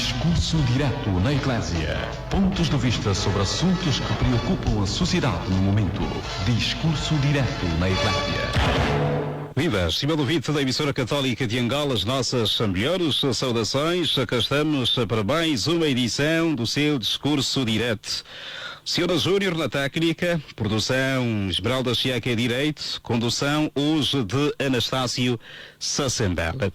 Discurso direto na Eclésia. Pontos de vista sobre assuntos que preocupam a sociedade no momento. Discurso direto na Eclésia. Viva, estimado ouvinte da emissora católica de Angola, as nossas melhores saudações. Cá estamos para mais uma edição do seu Discurso Direto. Senhora Júnior na técnica, produção Esmeralda Chiaca Direito, condução hoje de Anastácio Sassembela.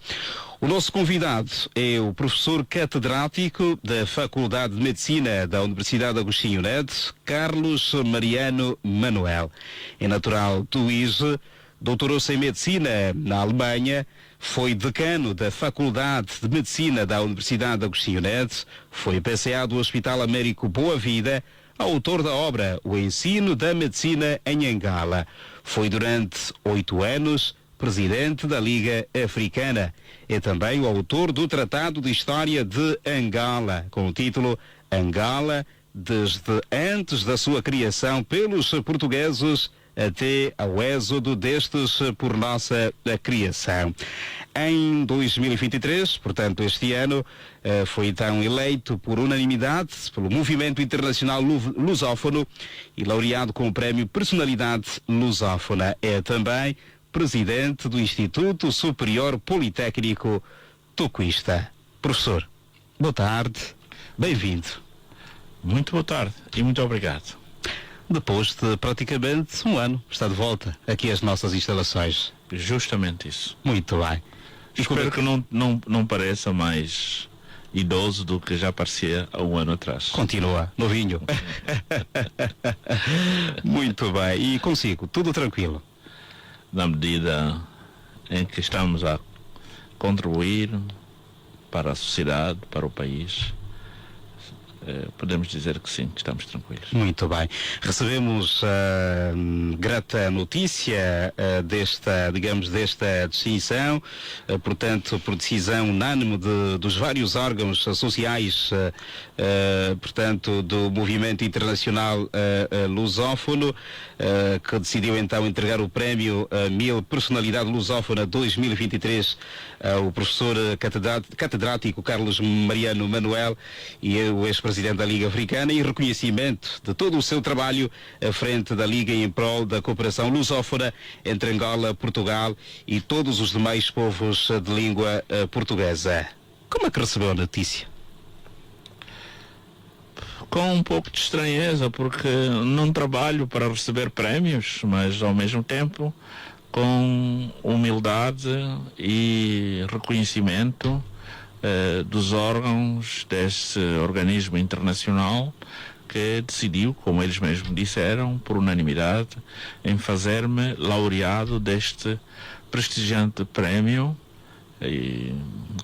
O nosso convidado é o professor catedrático da Faculdade de Medicina da Universidade Agostinho Neto, Carlos Mariano Manuel. É natural do ISE, doutorou-se em Medicina na Alemanha, foi decano da Faculdade de Medicina da Universidade Agostinho Neto, foi PCA do Hospital Américo Boa Vida, autor da obra O Ensino da Medicina em Angola. Foi durante 8 anos presidente da Liga Africana. É também o autor do Tratado de História de Angola, com o título Angola, desde antes da sua criação pelos portugueses até ao êxodo destes por nossa criação. Em 2023, portanto este ano, foi então eleito por unanimidade pelo Movimento Internacional Lusófono e laureado com o prémio Personalidade Lusófona. É também presidente do Instituto Superior Politécnico Tocuista. Professor, boa tarde, bem-vindo. Muito boa tarde e muito obrigado. Depois de praticamente um ano, está de volta aqui às nossas instalações. Justamente isso. Muito bem. Espero que não pareça mais idoso do que já parecia há um ano atrás. Continua, novinho. Muito bem. E consigo, tudo tranquilo? Na medida em que estamos a contribuir para a sociedade, para o país, podemos dizer que sim, que estamos tranquilos. Muito bem. Recebemos a grata notícia desta distinção, portanto, por decisão unânime dos vários órgãos sociais, portanto, do Movimento Internacional Lusófono, que decidiu então entregar o prémio Mil Personalidade Lusófona 2023 ao professor catedrático Carlos Mariano Manuel e o ex-presidente da Liga Africana, em reconhecimento de todo o seu trabalho à frente da Liga em prol da cooperação lusófona entre Angola, Portugal e todos os demais povos de língua portuguesa. Como é que recebeu a notícia? Com um pouco de estranheza, porque não trabalho para receber prémios, mas ao mesmo tempo com humildade e reconhecimento dos órgãos desse organismo internacional que decidiu, como eles mesmos disseram, por unanimidade, em fazer-me laureado deste prestigiante prémio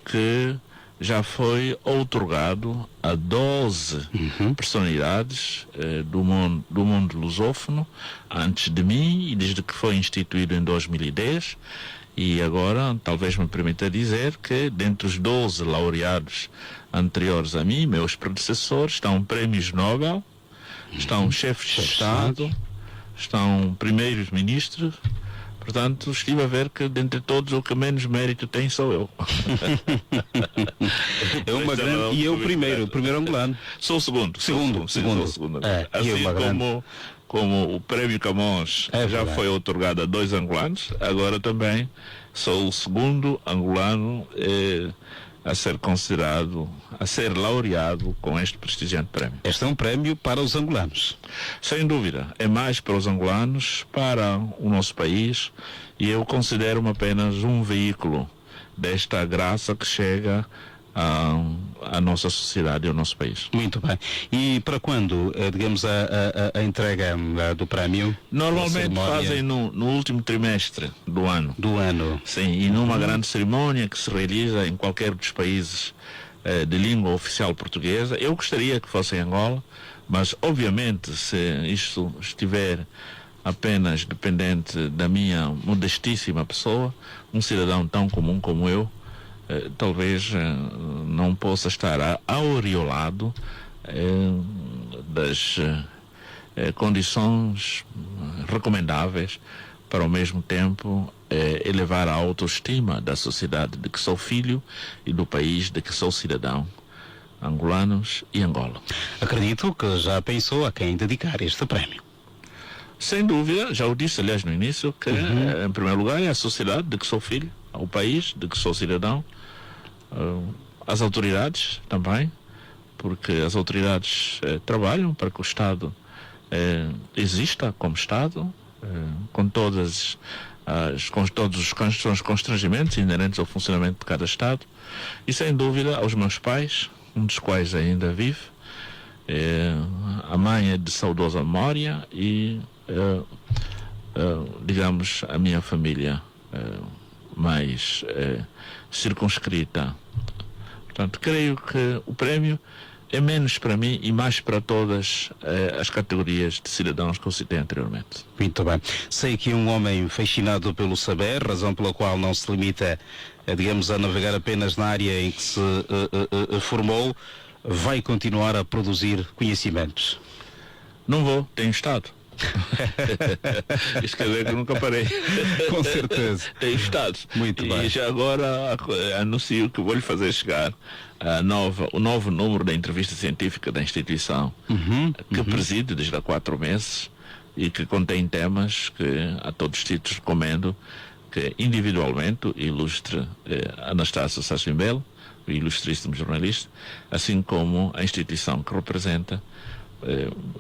que já foi outorgado a 12 personalidades do mundo lusófono antes de mim e desde que foi instituído em 2010. E agora, talvez me permita dizer que, dentre os 12 laureados anteriores a mim, meus predecessores, estão prémios Nobel, estão chefes de Estado, estão primeiros ministros. Portanto, estive a ver que, dentre todos, o que menos mérito tem sou eu. É uma grande... E eu o primeiro angolano. Sou o segundo. Segundo. Assim como o prémio Camões já foi outorgado a 2 angolanos, agora também sou o segundo angolano a ser considerado, a ser laureado com este prestigiante prémio. Este é um prémio para os angolanos. Sem dúvida, é mais para os angolanos, para o nosso país, e eu considero-me apenas um veículo desta graça que chega à nossa sociedade e ao nosso país. Muito bem. E para quando, digamos, a entrega do prémio? Normalmente fazem no último trimestre do ano. Do ano. Sim, e numa grande cerimónia que se realiza em qualquer dos países de língua oficial portuguesa. Eu gostaria que fosse em Angola, mas obviamente se isto estiver apenas dependente da minha modestíssima pessoa, um cidadão tão comum como eu, talvez não possa estar aureolado das condições recomendáveis para ao mesmo tempo elevar a autoestima da sociedade de que sou filho e do país de que sou cidadão, angolanos e Angola. Acredito que já pensou a quem dedicar este prémio. Sem dúvida, já o disse, aliás, no início, que em primeiro lugar é a sociedade de que sou filho, ao país de que sou cidadão, as autoridades também, porque as autoridades trabalham para que o Estado exista como Estado, com todos os constrangimentos inerentes ao funcionamento de cada Estado, e sem dúvida aos meus pais, um dos quais ainda vive, a mãe é de saudosa memória e digamos a minha família mais circunscrita. Portanto, creio que o prémio é menos para mim e mais para todas as categorias de cidadãos que eu citei anteriormente. Muito bem. Sei que um homem fascinado pelo saber, razão pela qual não se limita, digamos, a navegar apenas na área em que se formou, vai continuar a produzir conhecimentos. Não vou, tenho estado. Isto quer dizer que eu nunca parei. Com certeza. Tenho estado. Muito bem. E já agora anuncio que vou-lhe fazer chegar o novo número da entrevista científica da instituição que preside desde há 4 meses e que contém temas que a todos os títulos recomendo que individualmente o ilustre Anastácio Sachimbelo, o ilustríssimo jornalista, assim como a instituição que representa,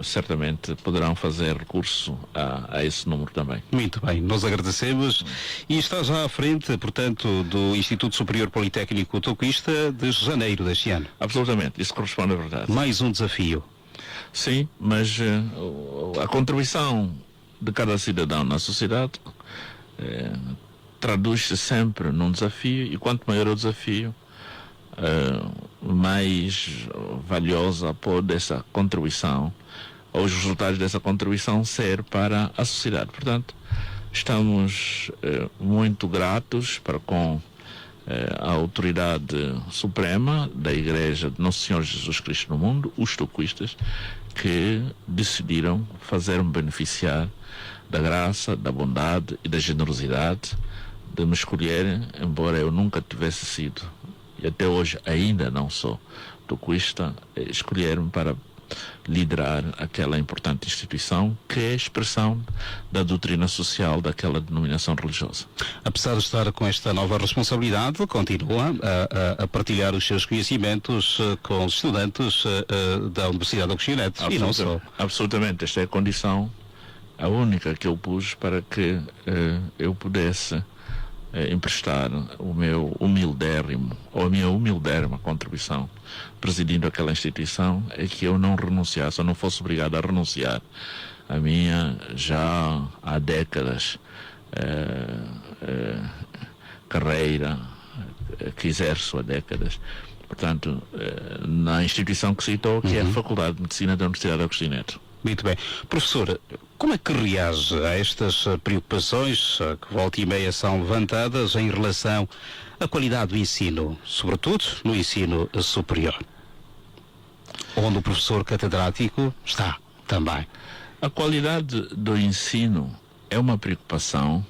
certamente poderão fazer recurso a esse número também. Muito bem, nós agradecemos. E está já à frente, portanto, do Instituto Superior Politécnico Toquista de janeiro deste ano. Absolutamente, isso corresponde à verdade. Mais um desafio. Sim, mas a contribuição de cada cidadão na sociedade traduz-se sempre num desafio, e quanto maior o desafio, mais valiosa pode essa contribuição, ou os resultados dessa contribuição ser para a sociedade. Portanto, estamos muito gratos para com a autoridade suprema da Igreja de Nosso Senhor Jesus Cristo no Mundo, os toquistas, que decidiram fazer-me beneficiar da graça, da bondade e da generosidade de me escolherem, embora eu nunca tivesse sido, e até hoje ainda não sou toquista, escolher-me para liderar aquela importante instituição que é a expressão da doutrina social daquela denominação religiosa. Apesar de estar com esta nova responsabilidade, continua a partilhar os seus conhecimentos com os estudantes da Universidade de Agostinho Neto. E não só. Absolutamente, esta é a condição, a única que eu pus para que eu pudesse emprestar o meu humildérrimo, ou a minha humildérrima contribuição presidindo aquela instituição, é que eu não renunciasse, ou não fosse obrigado a renunciar a minha, já há décadas, carreira que exerço há décadas, portanto, na instituição que citou, que é a Faculdade de Medicina da Universidade de Agostinho Neto. Muito bem. Professor, como é que reage a estas preocupações que volta e meia são levantadas em relação à qualidade do ensino, sobretudo no ensino superior, onde o professor catedrático está também? A qualidade do ensino é uma preocupação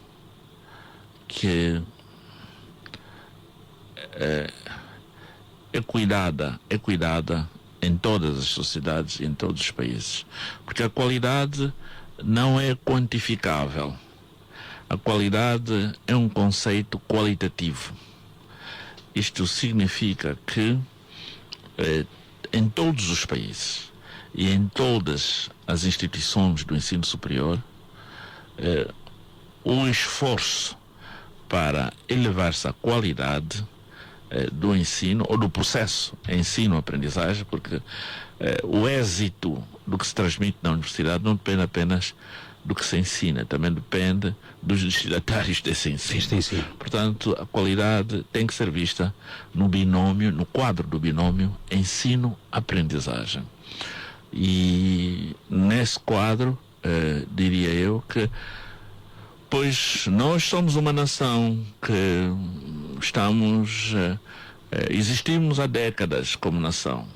que é cuidada em todas as sociedades e em todos os países, porque a qualidade não é quantificável. A qualidade é um conceito qualitativo. Isto significa que em todos os países e em todas as instituições do ensino superior, o esforço para elevar-se a qualidade do ensino, ou do processo ensino-aprendizagem, porque o êxito do que se transmite na universidade não depende apenas do que se ensina, também depende dos destinatários desse ensino. Portanto, a qualidade tem que ser vista no binômio, no quadro do binômio ensino-aprendizagem. E nesse quadro, diria eu que, pois nós somos uma nação que existimos há décadas como nação,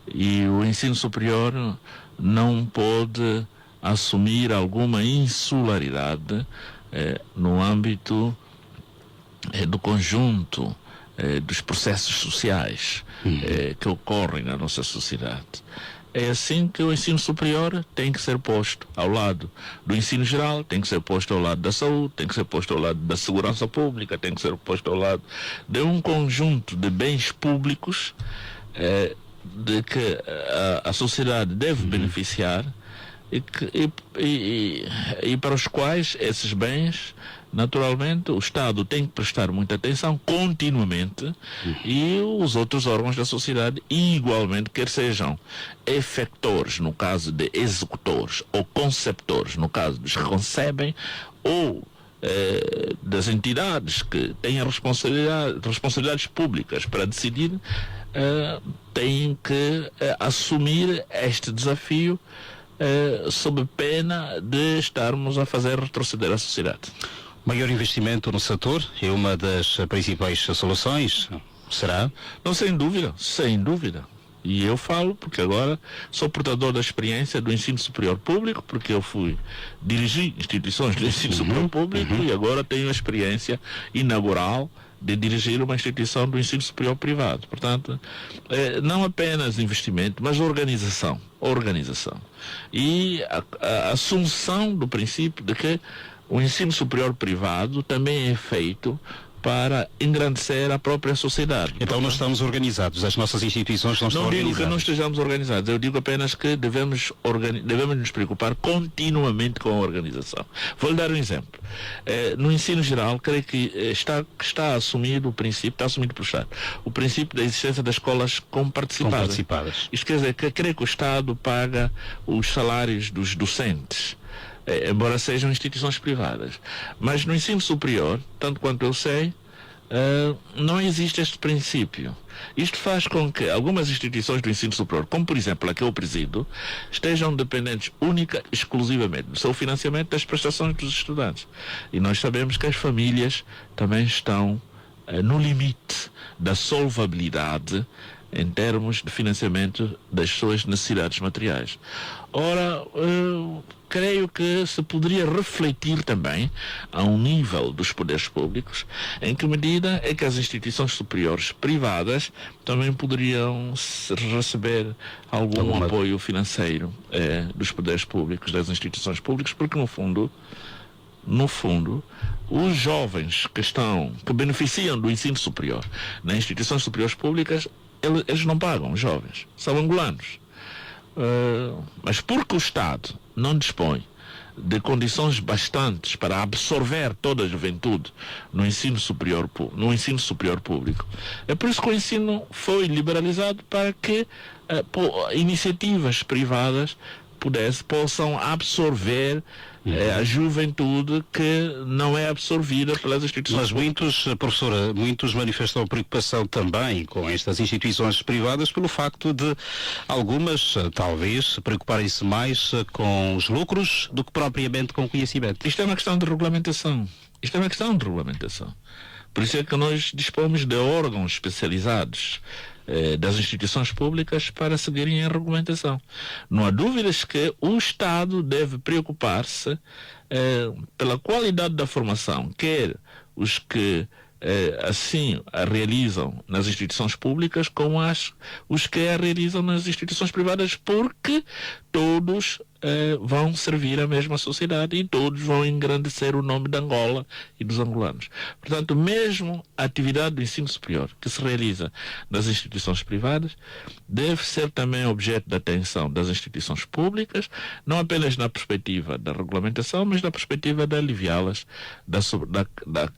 e o ensino superior não pode assumir alguma insularidade no âmbito do conjunto dos processos sociais que ocorrem na nossa sociedade. É assim que o ensino superior tem que ser posto ao lado do ensino geral, tem que ser posto ao lado da saúde, tem que ser posto ao lado da segurança pública, tem que ser posto ao lado de um conjunto de bens públicos de que a sociedade deve beneficiar e para os quais esses bens, naturalmente, o Estado tem que prestar muita atenção continuamente e os outros órgãos da sociedade igualmente, quer sejam efectores, no caso de executores, ou conceptores, no caso dos que concebem, ou das entidades que têm responsabilidades públicas para decidir, têm que assumir este desafio sob pena de estarmos a fazer retroceder a sociedade. Maior investimento no setor é uma das principais soluções, será? Não, sem dúvida, sem dúvida. E eu falo porque agora sou portador da experiência do ensino superior público, porque eu dirigi instituições do ensino superior público e agora tenho a experiência inaugural de dirigir uma instituição do ensino superior privado. Portanto, não apenas investimento, mas organização. E a assunção do princípio de que o ensino superior privado também é feito para engrandecer a própria sociedade. Então não estamos organizados, as nossas instituições não estão organizadas. Não digo que não estejamos organizados, eu digo apenas que devemos nos preocupar continuamente com a organização. Vou-lhe dar um exemplo. No ensino geral, creio que está assumido o princípio, está assumido pelo Estado, o princípio da existência das escolas comparticipadas. Isto quer dizer que creio que o Estado paga os salários dos docentes, embora sejam instituições privadas. Mas no ensino superior, tanto quanto eu sei, não existe este princípio. Isto faz com que algumas instituições do ensino superior, como por exemplo a que eu presido, estejam dependentes única e exclusivamente do seu financiamento das prestações dos estudantes. E nós sabemos que as famílias também estão no limite da solvabilidade em termos de financiamento das suas necessidades materiais. Ora, creio que se poderia refletir também a um nível dos poderes públicos em que medida é que as instituições superiores privadas também poderiam receber algum apoio financeiro dos poderes públicos, das instituições públicas, porque no fundo, os jovens que beneficiam do ensino superior nas instituições superiores públicas, eles não pagam, os jovens, são angolanos. Mas porque o Estado não dispõe de condições bastantes para absorver toda a juventude no ensino superior público, é por isso que o ensino foi liberalizado, para que iniciativas privadas possam absorver a juventude que não é absorvida pelas instituições. Mas muitos manifestam preocupação também com estas instituições privadas pelo facto de algumas, talvez, preocuparem-se mais com os lucros do que propriamente com o conhecimento. Isto é uma questão de regulamentação. Por isso é que nós dispomos de órgãos especializados das instituições públicas para seguirem a regulamentação. Não há dúvidas que o Estado deve preocupar-se pela qualidade da formação, quer os que assim a realizam nas instituições públicas, como os que a realizam nas instituições privadas, porque todos vão servir a mesma sociedade e todos vão engrandecer o nome de Angola e dos angolanos. Portanto, mesmo a atividade do ensino superior que se realiza nas instituições privadas deve ser também objeto de atenção das instituições públicas, não apenas na perspectiva da regulamentação, mas na perspectiva de aliviá-las da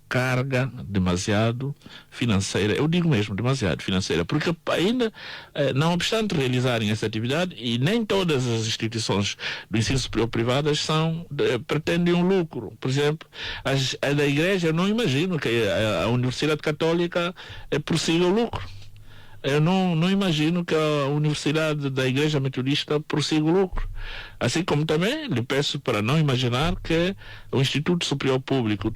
carga demasiado financeira. Eu digo mesmo demasiado financeira, porque ainda, não obstante realizarem essa atividade, e nem todas as instituições do ensino superior privadas pretendem um lucro. Por exemplo, a da Igreja, eu não imagino que a Universidade Católica prossiga o lucro. Eu não imagino que a Universidade da Igreja Metodista prossiga o lucro. Assim como também lhe peço para não imaginar que o Instituto Superior Público,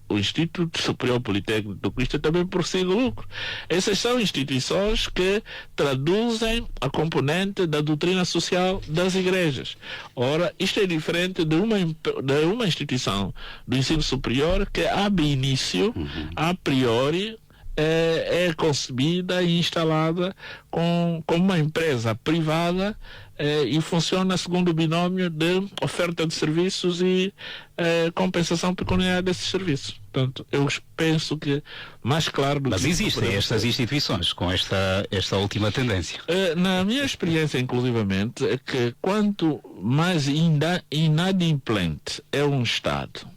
o Instituto Superior Politécnico Tocuista também prossiga o lucro. Essas são instituições que traduzem a componente da doutrina social das igrejas. Ora, isto é diferente de uma instituição do ensino superior que abre início, a priori, é concebida e instalada como uma empresa privada e funciona segundo o binômio de oferta de serviços e compensação pecuniária desses serviços. Portanto, eu penso que mais claro do que... Mas existem estas instituições com esta última tendência. Na minha experiência, inclusivamente, é que quanto mais inadimplente é um Estado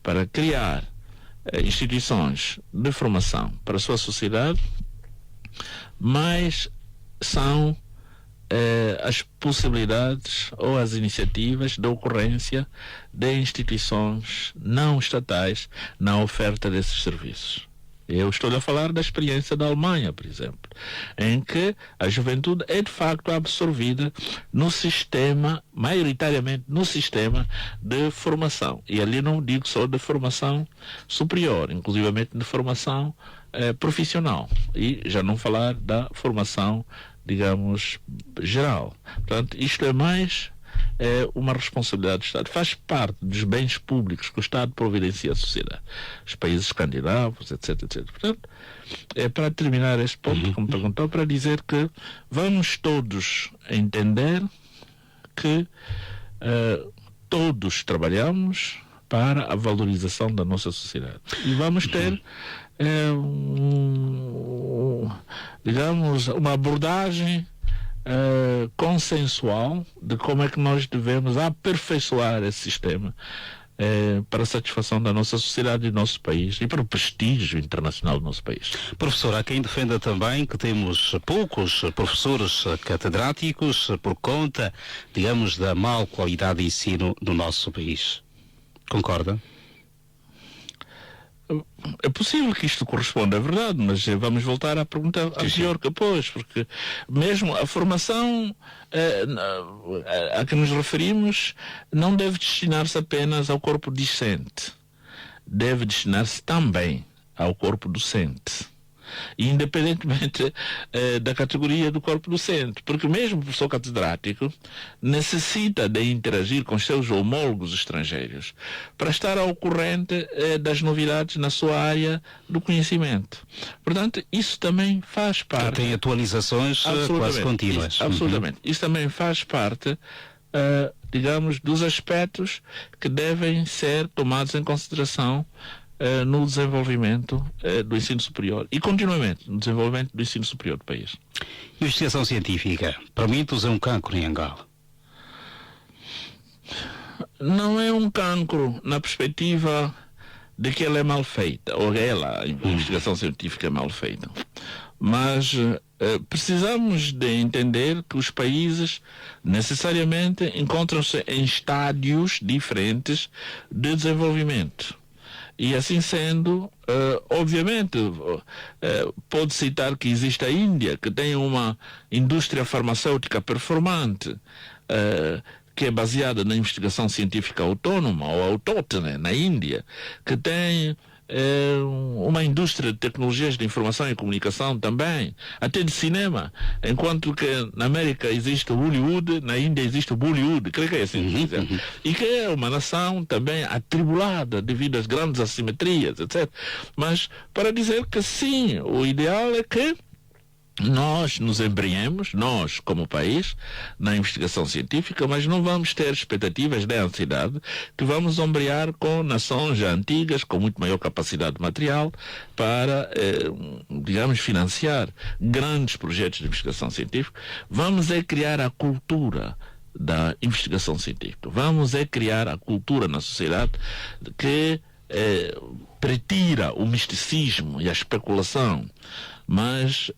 para criar instituições de formação para a sua sociedade, mais são as possibilidades ou as iniciativas de ocorrência de instituições não estatais na oferta desses serviços. Eu estou a falar da experiência da Alemanha, por exemplo, em que a juventude é de facto absorvida no sistema, maioritariamente no sistema de formação. E ali não digo só de formação superior, inclusivamente de formação profissional. E já não falar da formação, digamos, geral. Portanto, isto é mais uma responsabilidade do Estado. Faz parte dos bens públicos que o Estado providencia à sociedade. Os países escandinavos, etc, etc. Portanto, para terminar este ponto, como perguntou, para dizer que vamos todos entender que todos trabalhamos para a valorização da nossa sociedade. E vamos ter digamos, uma abordagem consensual de como é que nós devemos aperfeiçoar esse sistema para a satisfação da nossa sociedade e do nosso país e para o prestígio internacional do nosso país. Professor, há quem defenda também que temos poucos professores catedráticos por conta, digamos, da má qualidade de ensino no nosso país. Concorda? É possível que isto corresponda à verdade, mas vamos voltar à pergunta anterior que pôs, porque mesmo a formação a que nos referimos não deve destinar-se apenas ao corpo discente, deve destinar-se também ao corpo docente, independentemente da categoria do corpo docente, porque mesmo o professor catedrático necessita de interagir com os seus homólogos estrangeiros para estar ao corrente das novidades na sua área do conhecimento. Portanto, isso também faz parte... Tem atualizações quase contínuas. Isso, absolutamente. Isso também faz parte, digamos, dos aspectos que devem ser tomados em consideração no desenvolvimento do ensino superior e continuamente no desenvolvimento do ensino superior do país. Investigação científica, para muitos é um cancro em Angola. Não é um cancro na perspectiva de que ela é mal feita, ou a investigação científica é mal feita. Mas precisamos de entender que os países necessariamente encontram-se em estádios diferentes de desenvolvimento. E assim sendo, obviamente, pode citar que existe a Índia, que tem uma indústria farmacêutica performante, que é baseada na investigação científica autônoma, ou autóctone, na Índia, que tem uma indústria de tecnologias de informação e comunicação também, até de cinema, enquanto que na América existe o Hollywood, na Índia existe o Bollywood, creio que é assim que dizer, e que é uma nação também atribulada devido às grandes assimetrias, etc. Mas para dizer que sim, o ideal é que nós nos empenhemos, nós como país, na investigação científica, mas não vamos ter expectativas de ansiedade que vamos ombrear com nações já antigas, com muito maior capacidade material para, digamos, financiar grandes projetos de investigação científica. Vamos criar a cultura da investigação científica. Vamos criar a cultura na sociedade que retira o misticismo e a especulação, mas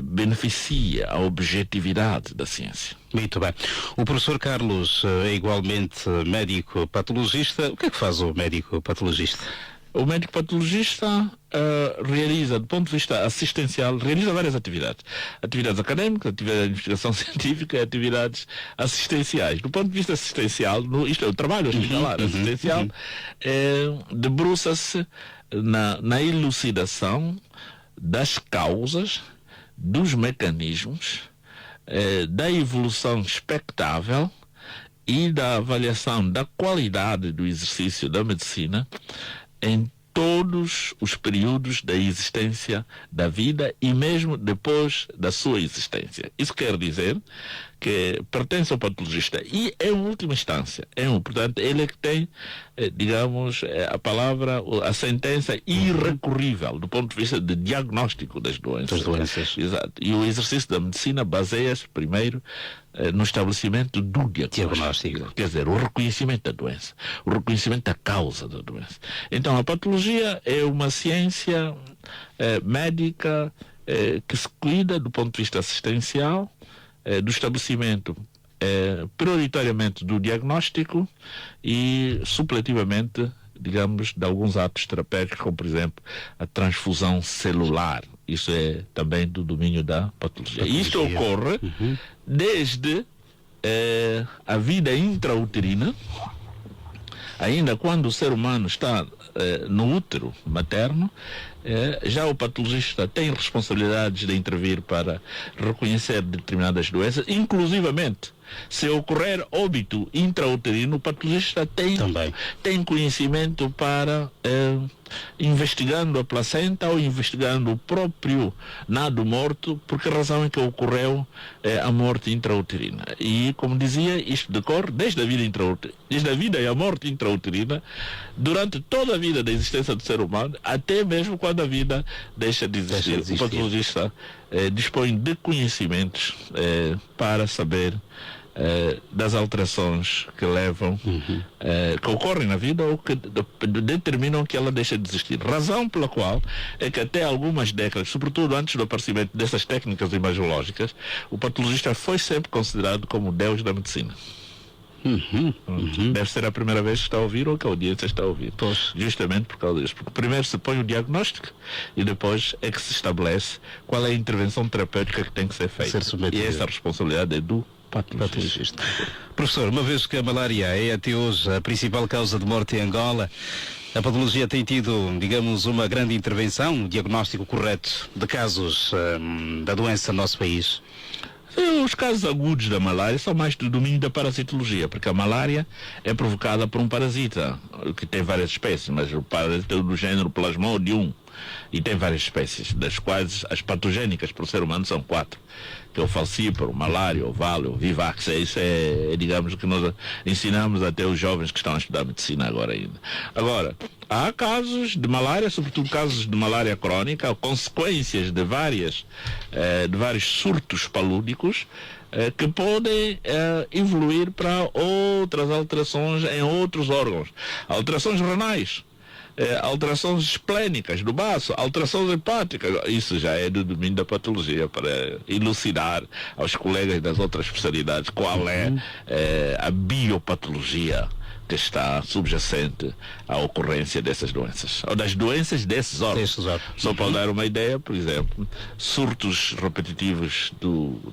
beneficia a objetividade da ciência. Muito bem. O professor Carlos é igualmente médico patologista. O que é que faz o médico patologista? O médico patologista realiza, do ponto de vista assistencial, realiza várias atividades. Atividades académicas, atividades de investigação científica e atividades assistenciais. Do ponto de vista assistencial, isto é o trabalho hospitalar assistencial, debruça-se na elucidação das causas, dos mecanismos, da evolução expectável e da avaliação da qualidade do exercício da medicina em todos os períodos da existência da vida e mesmo depois da sua existência. Isso quer dizer que pertence ao patologista e, em última instância, portanto, ele é que tem, digamos, a palavra, a sentença irrecorrível do ponto de vista de diagnóstico das doenças. Exato. E o exercício da medicina baseia-se primeiro no estabelecimento do diagnóstico. Quer dizer, o reconhecimento da doença, o reconhecimento da causa da doença. Então, a patologia é uma ciência médica que se cuida do ponto de vista assistencial, do estabelecimento prioritariamente do diagnóstico e supletivamente, digamos, de alguns atos terapêuticos, como por exemplo a transfusão celular. Isso é também do domínio da patologia. E isto ocorre desde a vida intrauterina, ainda quando o ser humano está no útero materno. Já o patologista tem responsabilidades de intervir para reconhecer determinadas doenças, inclusivamente se ocorrer óbito intrauterino, o patologista tem conhecimento para, investigando a placenta ou investigando o próprio nado morto, por que razão é que ocorreu a morte intrauterina. E, como dizia, isto decorre desde a vida e a morte intrauterina, durante toda a vida da existência do ser humano, até mesmo quando a vida deixa de existir. O patologista dispõe de conhecimentos para saber das alterações que levam, que ocorrem na vida ou que determinam que ela deixa de existir. Razão pela qual é que até algumas décadas, sobretudo antes do aparecimento dessas técnicas imagiológicas, o patologista foi sempre considerado como o deus da medicina. Deve ser a primeira vez que está a ouvir ou que a audiência está a ouvir. Justamente por causa disso. Porque primeiro se põe o diagnóstico e depois é que se estabelece qual é a intervenção terapêutica que tem que ser feita. E essa responsabilidade é do patologista. Professor, uma vez que a malária é até hoje a principal causa de morte em Angola, a patologia tem tido, digamos, uma grande intervenção, um diagnóstico correto de casos da doença no nosso país? Os casos agudos da malária são mais do domínio da parasitologia, porque a malária é provocada por um parasita, que tem várias espécies, mas o parasita é do gênero Plasmodium, e tem várias espécies, das quais as patogénicas para o ser humano são 4, que é o falciparum, o malária, o vale, o vivax. Isso é, digamos, o que nós ensinamos até os jovens que estão a estudar medicina agora ainda. Agora, há casos de malária, sobretudo casos de malária crónica, consequências de vários surtos palúdicos, que podem evoluir para outras alterações em outros órgãos. Alterações renais, alterações esplénicas do baço, alterações hepáticas. Isso já é do domínio da patologia, para elucidar aos colegas das outras especialidades qual é a biopatologia que está subjacente à ocorrência dessas doenças, ou das doenças desses órgãos. Só para dar uma ideia, por exemplo, surtos repetitivos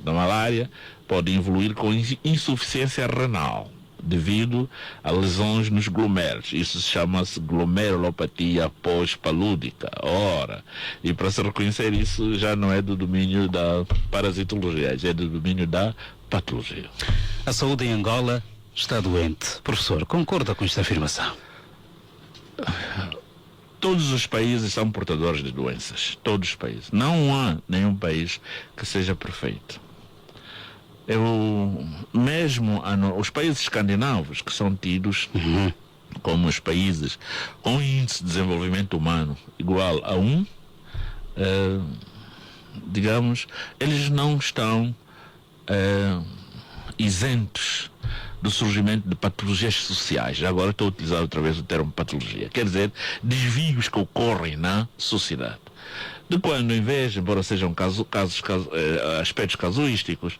da malária podem evoluir com insuficiência renal, devido a lesões nos glomérulos. Isso chama-se glomerulopatia pós-palúdica. Ora, e para se reconhecer isso já não é do domínio da parasitologia, já é do domínio da patologia. A saúde em Angola está doente. Professor, concorda com esta afirmação? Todos os países são portadores de doenças. Todos os países. Não há nenhum país que seja perfeito. Mesmo os países escandinavos, que são tidos como os países com índice de desenvolvimento humano igual a 1, digamos, eles não estão isentos do surgimento de patologias sociais. Agora estou a utilizar outra vez o termo patologia. Quer dizer, desvios que ocorrem na sociedade. De quando em vez, embora sejam aspectos casuísticos,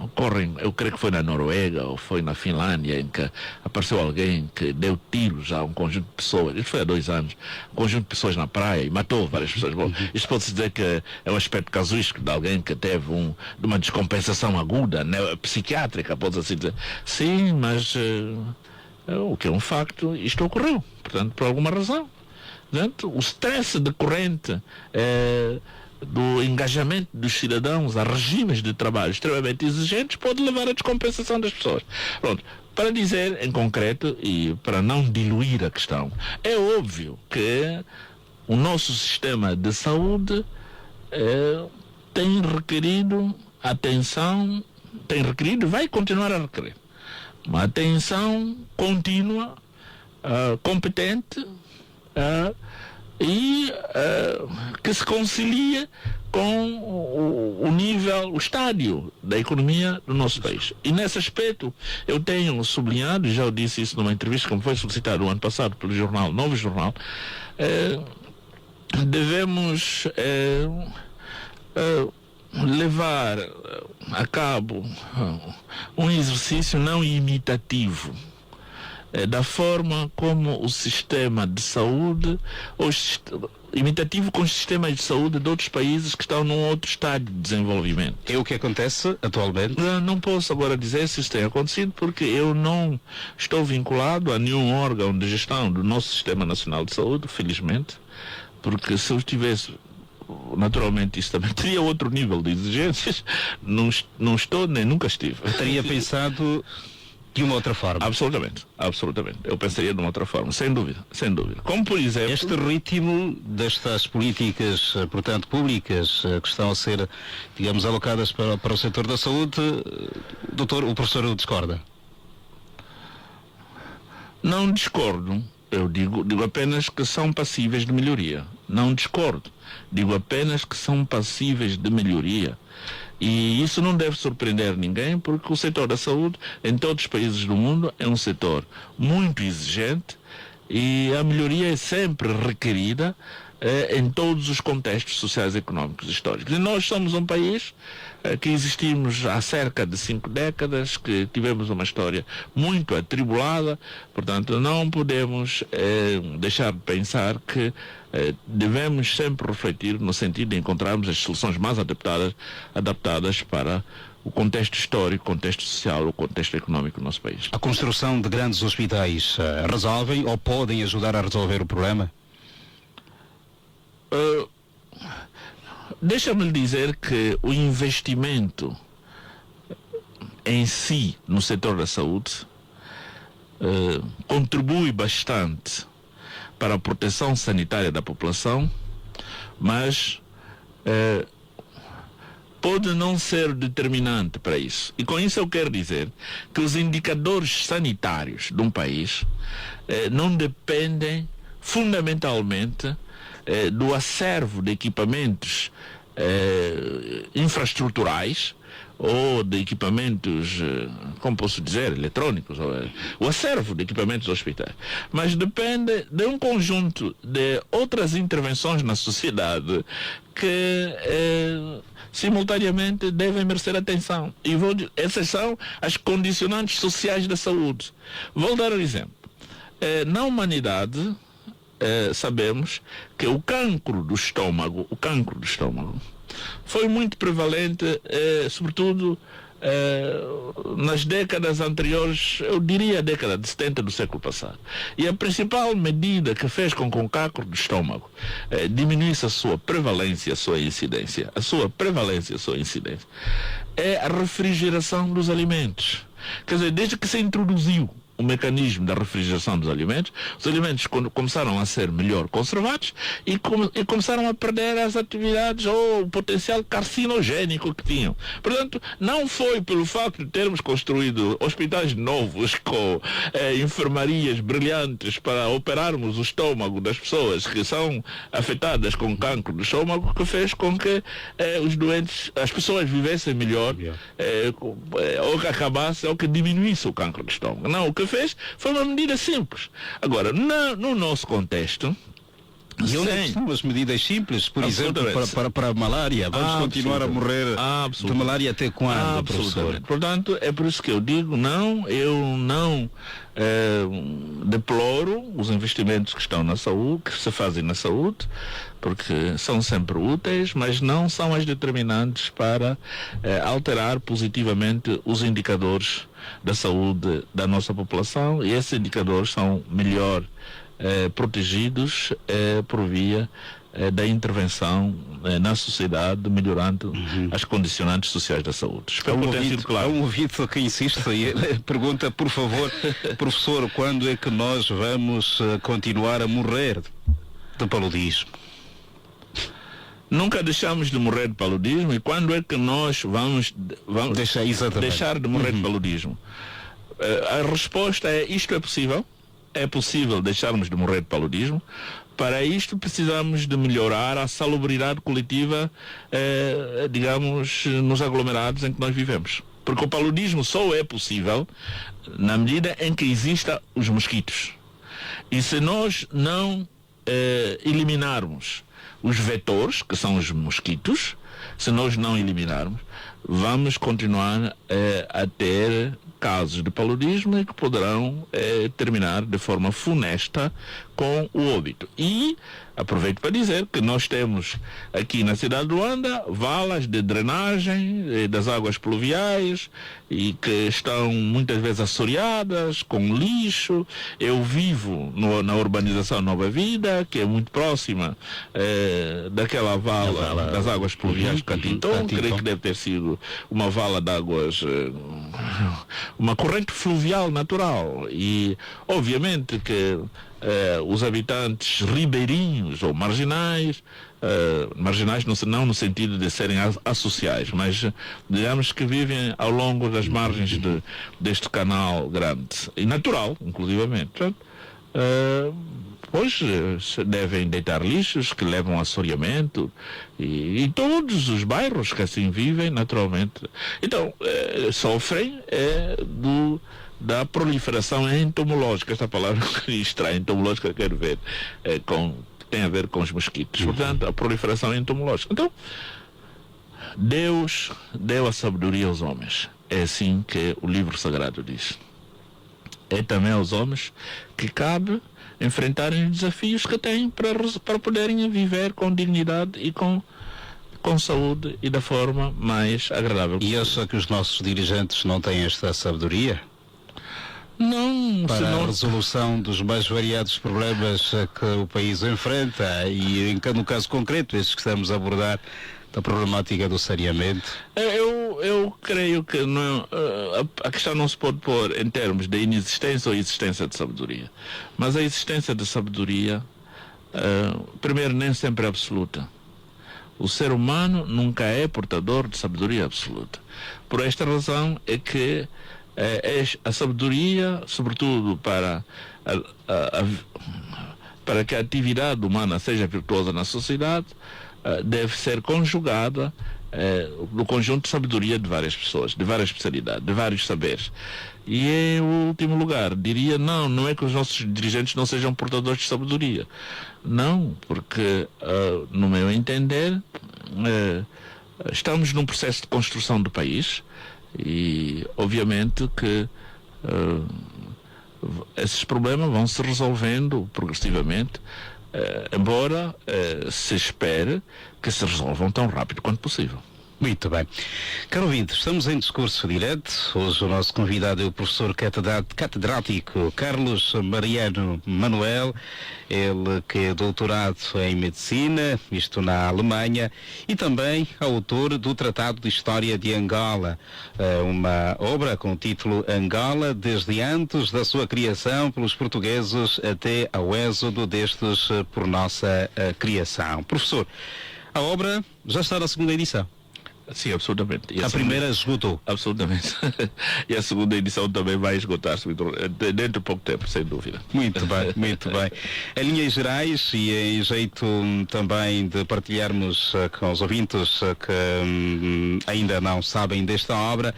ocorrem, eu creio que foi na Noruega ou foi na Finlândia, em que apareceu alguém que deu tiros a um conjunto de pessoas, isso foi há 2 anos, um conjunto de pessoas na praia e matou várias pessoas. Bom, isto pode-se dizer que é um aspecto casuístico de alguém que teve de uma descompensação aguda, psiquiátrica, pode-se assim dizer. Sim, mas o que é um facto, isto ocorreu, portanto, por alguma razão. Portanto, o stress decorrente do engajamento dos cidadãos a regimes de trabalho extremamente exigentes pode levar à descompensação das pessoas. Pronto. Para dizer em concreto e para não diluir a questão, é óbvio que o nosso sistema de saúde tem requerido atenção, vai continuar a requerer uma atenção contínua, competente e que se concilia com o nível, o estádio da economia do nosso país. E nesse aspecto eu tenho sublinhado, e já eu disse isso numa entrevista que me foi solicitada o ano passado pelo jornal, Novo Jornal, devemos levar a cabo um exercício não imitativo da forma como o sistema de saúde, imitativo com os sistemas de saúde de outros países que estão num outro estádio de desenvolvimento. É o que acontece atualmente? Não posso agora dizer se isso tem acontecido, porque eu não estou vinculado a nenhum órgão de gestão do nosso Sistema Nacional de Saúde, felizmente, porque se eu estivesse, naturalmente isso também teria outro nível de exigências. Não estou, nem nunca estive. Teria pensado de uma outra forma? Absolutamente. Eu pensaria de uma outra forma, sem dúvida. Como, por exemplo... Este ritmo destas políticas, portanto, públicas, que estão a ser, digamos, alocadas para o setor da saúde, o professor discorda? Não discordo. Eu digo apenas que são passíveis de melhoria. Não discordo. Digo apenas que são passíveis de melhoria. E isso não deve surpreender ninguém, porque o setor da saúde, em todos os países do mundo, é um setor muito exigente e a melhoria é sempre requerida em todos os contextos sociais, económicos e históricos. E nós somos um país que existimos há cerca de 5 décadas, que tivemos uma história muito atribulada, portanto não podemos deixar de pensar que devemos sempre refletir no sentido de encontrarmos as soluções mais adaptadas para o contexto histórico, o contexto social, o contexto económico do nosso país. A construção de grandes hospitais resolvem ou podem ajudar a resolver o problema? Deixa-me lhe dizer que o investimento em si no setor da saúde contribui bastante para a proteção sanitária da população, mas pode não ser determinante para isso. E com isso eu quero dizer que os indicadores sanitários de um país não dependem fundamentalmente do acervo de equipamentos infraestruturais ou de equipamentos, como posso dizer, eletrônicos, o acervo de equipamentos hospitais, mas depende de um conjunto de outras intervenções na sociedade que simultaneamente devem merecer atenção. E essas são as condicionantes sociais da saúde. Vou dar um exemplo. Na humanidade, sabemos que o cancro do estômago foi muito prevalente, sobretudo nas décadas anteriores, eu diria a década de 70 do século passado. E a principal medida que fez com que o cancro do estômago diminuísse a sua prevalência, a sua incidência, é a refrigeração dos alimentos. Quer dizer, desde que se introduziu o mecanismo da refrigeração dos alimentos, os alimentos começaram a ser melhor conservados e começaram a perder as atividades ou o potencial carcinogénico que tinham. Portanto, não foi pelo facto de termos construído hospitais novos com enfermarias brilhantes para operarmos o estômago das pessoas que são afetadas com cancro do estômago que fez com que os doentes, as pessoas vivessem melhor, ou que acabasse, ou que diminuísse o cancro do estômago. Não, o que fez foi uma medida simples. Agora, no nosso contexto, e onde estão as medidas simples, por exemplo, para a malária? Vamos continuar a morrer de malária até quando, professor? Portanto, é por isso que eu digo, eu não deploro os investimentos que estão na saúde, que se fazem na saúde, porque são sempre úteis, mas não são as determinantes para alterar positivamente os indicadores da saúde da nossa população, e esses indicadores são melhor protegidos por via da intervenção na sociedade, melhorando as condicionantes sociais da saúde. Espero que tenha sido claro. Há um ouvido que insiste e pergunta, por favor, professor, quando é que nós vamos continuar a morrer de paludismo? Nunca deixamos de morrer de paludismo, e quando é que nós vamos deixar de morrer de paludismo? A resposta é: isto é possível. É possível deixarmos de morrer de paludismo. Para isto precisamos de melhorar a salubridade coletiva, digamos, nos aglomerados em que nós vivemos. Porque o paludismo só é possível na medida em que existam os mosquitos. E se nós não eliminarmos os vetores, que são os mosquitos, se nós não eliminarmos, vamos continuar a ter casos de paludismo e que poderão terminar de forma funesta com o óbito. E aproveito para dizer que nós temos aqui na cidade de Luanda valas de drenagem das águas pluviais e que estão muitas vezes assoreadas com lixo. Eu vivo na urbanização Nova Vida, que é muito próxima daquela vala das águas pluviais de Cantintão. Creio que deve ter sido uma vala de águas, uma corrente fluvial natural. E obviamente que os habitantes ribeirinhos ou marginais, marginais não no sentido de serem associais, mas digamos que vivem ao longo das margens deste canal grande e natural, inclusivamente. Portanto, pois devem deitar lixos que levam a assoreamento e todos os bairros que assim vivem, naturalmente. Então, sofrem da proliferação entomológica. Esta palavra que estranha, entomológica, quero ver, tem a ver com os mosquitos. Portanto, a proliferação entomológica. Então, Deus deu a sabedoria aos homens. É assim que o livro sagrado diz. É também aos homens que cabe enfrentarem os desafios que têm para poderem viver com dignidade e com saúde e da forma mais agradável. E acha que os nossos dirigentes não têm esta sabedoria? Não, para a resolução dos mais variados problemas que o país enfrenta e, no caso concreto, estes que estamos a abordar, da problemática do saneamento? Eu creio que não, a questão não se pode pôr em termos de inexistência ou existência de sabedoria. Mas a existência de sabedoria, primeiro, nem sempre é absoluta. O ser humano nunca é portador de sabedoria absoluta. Por esta razão é que a sabedoria, sobretudo para que a atividade humana seja virtuosa na sociedade, deve ser conjugada no conjunto de sabedoria de várias pessoas, de várias especialidades, de vários saberes. E em último lugar, diria, não é que os nossos dirigentes não sejam portadores de sabedoria. Não, porque, no meu entender, estamos num processo de construção do país e, obviamente, que esses problemas vão se resolvendo progressivamente, embora se espere que se resolvam tão rápido quanto possível. Muito bem. Caro ouvinte, estamos em discurso direto. Hoje o nosso convidado é o professor catedrático Carlos Mariano Manuel, ele que é doutorado em Medicina, isto na Alemanha, e também autor do Tratado de História de Angola, uma obra com o título Angola, desde antes da sua criação pelos portugueses até ao êxodo destes por nossa criação. Professor, a obra já está na segunda edição. Sim, absolutamente. A primeira esgotou. Absolutamente. E a segunda edição também vai esgotar-se dentro de pouco tempo, sem dúvida. Muito bem, muito bem. Em linhas gerais e em jeito também de partilharmos com os ouvintes que ainda não sabem desta obra,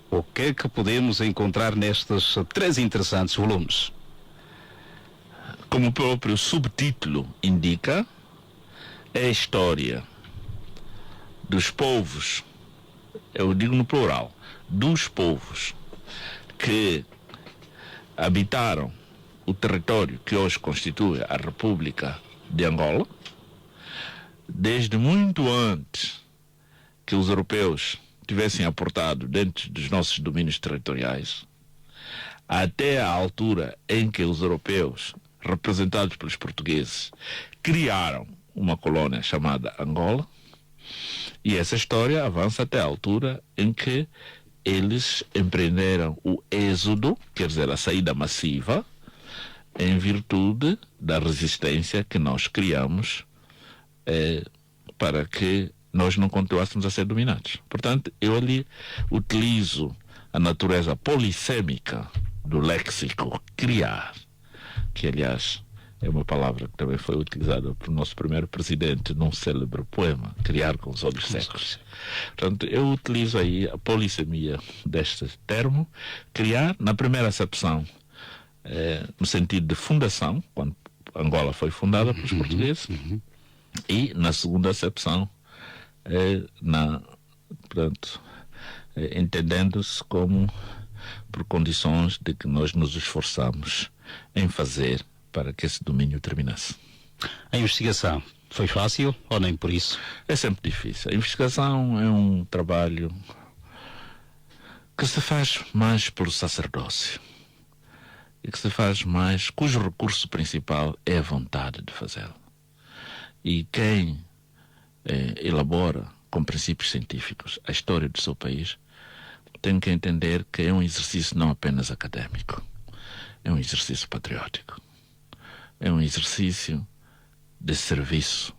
o que é que podemos encontrar nestes 3 interessantes volumes? Como o próprio subtítulo indica, é a história dos povos, eu digo no plural, dos povos que habitaram o território que hoje constitui a República de Angola, desde muito antes que os europeus tivessem aportado dentro dos nossos domínios territoriais, até a altura em que os europeus, representados pelos portugueses, criaram uma colônia chamada Angola, e essa história avança até a altura em que eles empreenderam o êxodo, quer dizer, a saída massiva, em virtude da resistência que nós criamos para que nós não continuássemos a ser dominados. Portanto, eu ali utilizo a natureza polissêmica do léxico criar, que aliás é uma palavra que também foi utilizada pelo nosso primeiro presidente num célebre poema, criar com os olhos secos. Portanto, eu utilizo aí a polissemia deste termo, criar, na primeira acepção, no sentido de fundação, quando Angola foi fundada pelos portugueses, e na segunda acepção, portanto, entendendo-se como por condições de que nós nos esforçamos em fazer para que esse domínio terminasse. A investigação foi fácil ou nem por isso? É sempre difícil. A investigação é um trabalho que se faz mais pelo sacerdócio e que se faz mais, cujo recurso principal é a vontade de fazê-lo. E quem elabora com princípios científicos a história do seu país tem que entender que é um exercício não apenas académico, é um exercício patriótico, é um exercício de serviço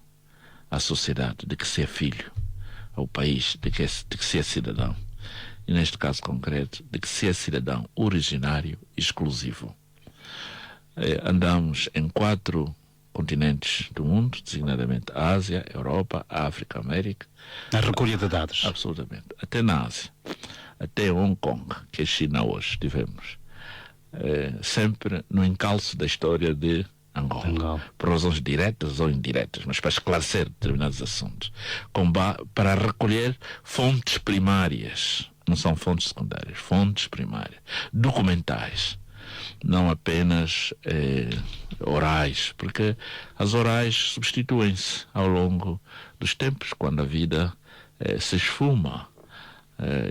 à sociedade, de que se é filho, ao país, de que se é cidadão. E neste caso concreto, de que se é cidadão originário exclusivo. Andamos em 4 continentes do mundo, designadamente a Ásia, a Europa, a África, a América. A recolha de dados. Absolutamente. Até na Ásia. Até Hong Kong, que é a China hoje, tivemos. Sempre no encalço da história de Angola. Por razões diretas ou indiretas, mas para esclarecer determinados assuntos. Para recolher fontes primárias. Não são fontes secundárias, fontes primárias. Documentais. Não apenas orais, porque as orais substituem-se ao longo dos tempos, quando a vida se esfuma.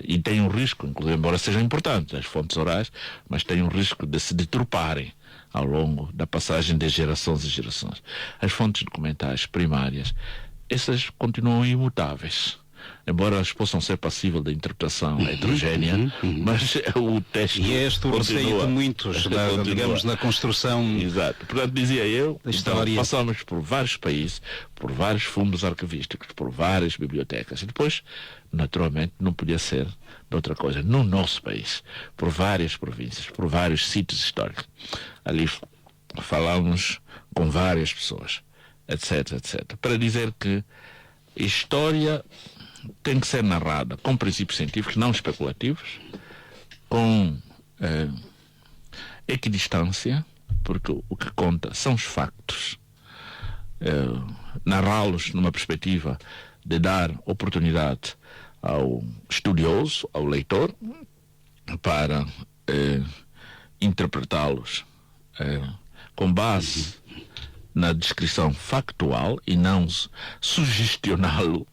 E tem um risco, inclusive, embora sejam importantes as fontes orais, mas tem um risco de se deturparem ao longo da passagem de gerações e gerações. As fontes documentais primárias, essas continuam imutáveis. Embora elas possam ser passíveis de interpretação heterogénea, mas o texto e este o receio de muitos, digamos, na construção. Exato. Portanto, dizia eu, então, passamos por vários países, por vários fundos arquivísticos, por várias bibliotecas, e depois, naturalmente, não podia ser de outra coisa, no nosso país, por várias províncias, por vários sítios históricos. Ali falamos com várias pessoas, etc, etc. Para dizer que a história tem que ser narrada com princípios científicos, não especulativos, com equidistância, porque o que conta são os factos. Narrá-los numa perspectiva de dar oportunidade ao estudioso, ao leitor, para interpretá-los com base na descrição factual e não sugestioná-lo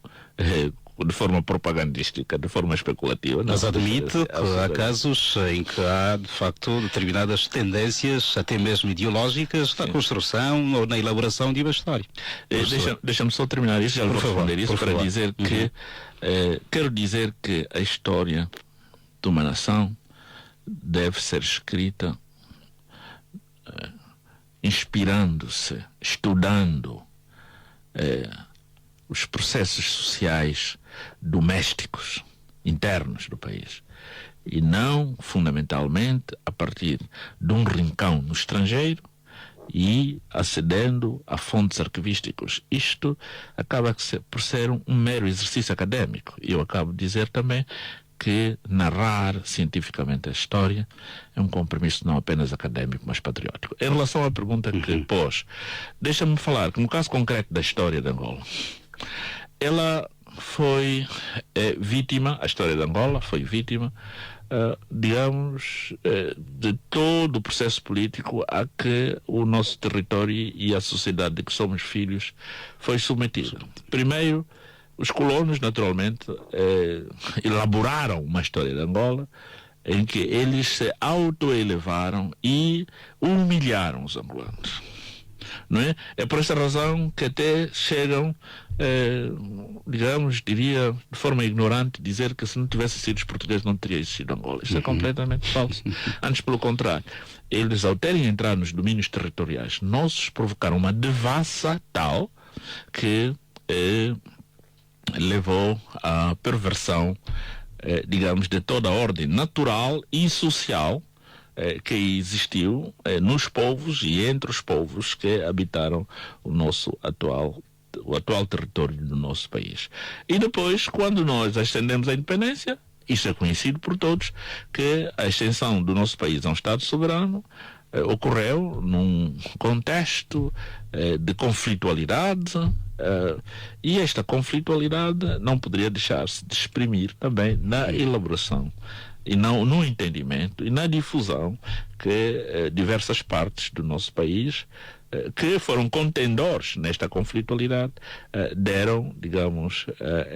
de forma propagandística, de forma especulativa. Mas admite que há casos em que há, de facto, determinadas tendências, até mesmo ideológicas, na construção ou na elaboração de uma história. Deixa-me só terminar isso, já vou responder isso, para dizer que quero dizer que a história de uma nação deve ser escrita inspirando-se, estudando os processos sociais domésticos, internos do país, e não fundamentalmente a partir de um rincão no estrangeiro e acedendo a fontes arquivísticas. Isto acaba por ser um mero exercício académico. E eu acabo de dizer também que narrar cientificamente a história é um compromisso não apenas académico, mas patriótico. Em relação à pergunta que pôs, deixa-me falar que no caso concreto da história de Angola, ela foi vítima, a história de Angola foi vítima, digamos, de todo o processo político a que o nosso território e a sociedade de que somos filhos foi submetido. Primeiro, os colonos, naturalmente, elaboraram uma história de Angola em que eles se autoelevaram e humilharam os angolanos. não é? É por essa razão que até chegam, diria de forma ignorante, dizer que se não tivesse sido os portugueses não teria existido Angola. Isso é completamente falso. Antes, pelo contrário, eles, ao terem entrado nos domínios territoriais nossos, provocaram uma devassa tal que levou à perversão, digamos, de toda a ordem natural e social que existiu nos povos e entre os povos que habitaram o atual território do nosso país. E depois, quando nós ascendemos à independência, isto é conhecido por todos, que a extensão do nosso país a um Estado soberano ocorreu num contexto de conflitualidade, e esta conflitualidade não poderia deixar-se de exprimir também na elaboração e não no entendimento e na difusão que diversas partes do nosso país que foram contendores nesta conflitualidade deram, digamos,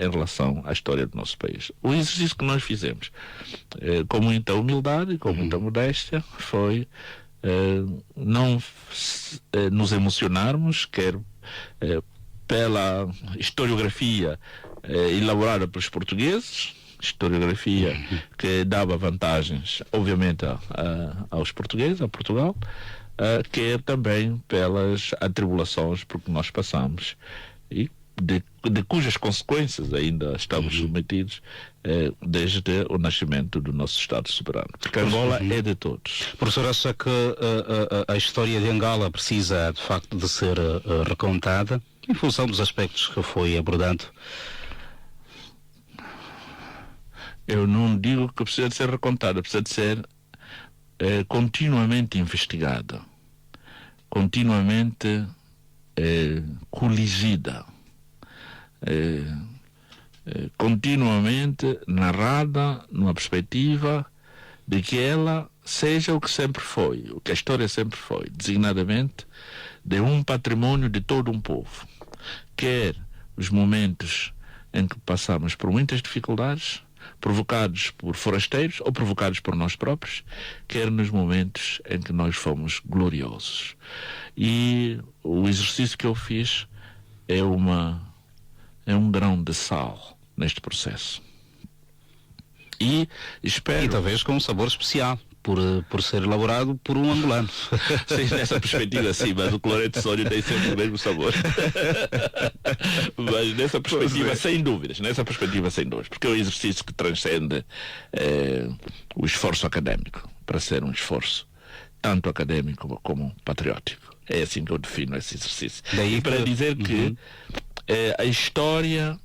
em relação à história do nosso país. O exercício que nós fizemos com muita humildade e com muita modéstia foi não nos emocionarmos, quer pela historiografia elaborada pelos portugueses, historiografia que dava vantagens, obviamente, aos portugueses, a Portugal, quer também pelas atribulações por que nós passamos e de cujas consequências ainda estamos submetidos desde o nascimento do nosso Estado soberano. Porque Angola é de todos. Professor, acha que a história de Angola precisa, de facto, de ser recontada em função dos aspectos que foi abordando? Eu não digo que precisa de ser recontada, precisa de ser continuamente investigada, continuamente coligida, continuamente narrada numa perspectiva de que ela seja o que sempre foi, o que a história sempre foi, designadamente de um patrimônio de todo um povo, quer os momentos em que passamos por muitas dificuldades, provocados por forasteiros ou provocados por nós próprios, quer nos momentos em que nós fomos gloriosos. E o exercício que eu fiz é um grão de sal neste processo. E espero... E talvez com um sabor especial, por ser elaborado por um angolano. Sim, nessa perspectiva sim, mas o cloreto de sódio tem sempre o mesmo sabor. Mas nessa perspectiva, sem dúvidas, porque é um exercício que transcende o esforço académico, para ser um esforço tanto académico como patriótico. É assim que eu defino esse exercício. Daí para dizer que a história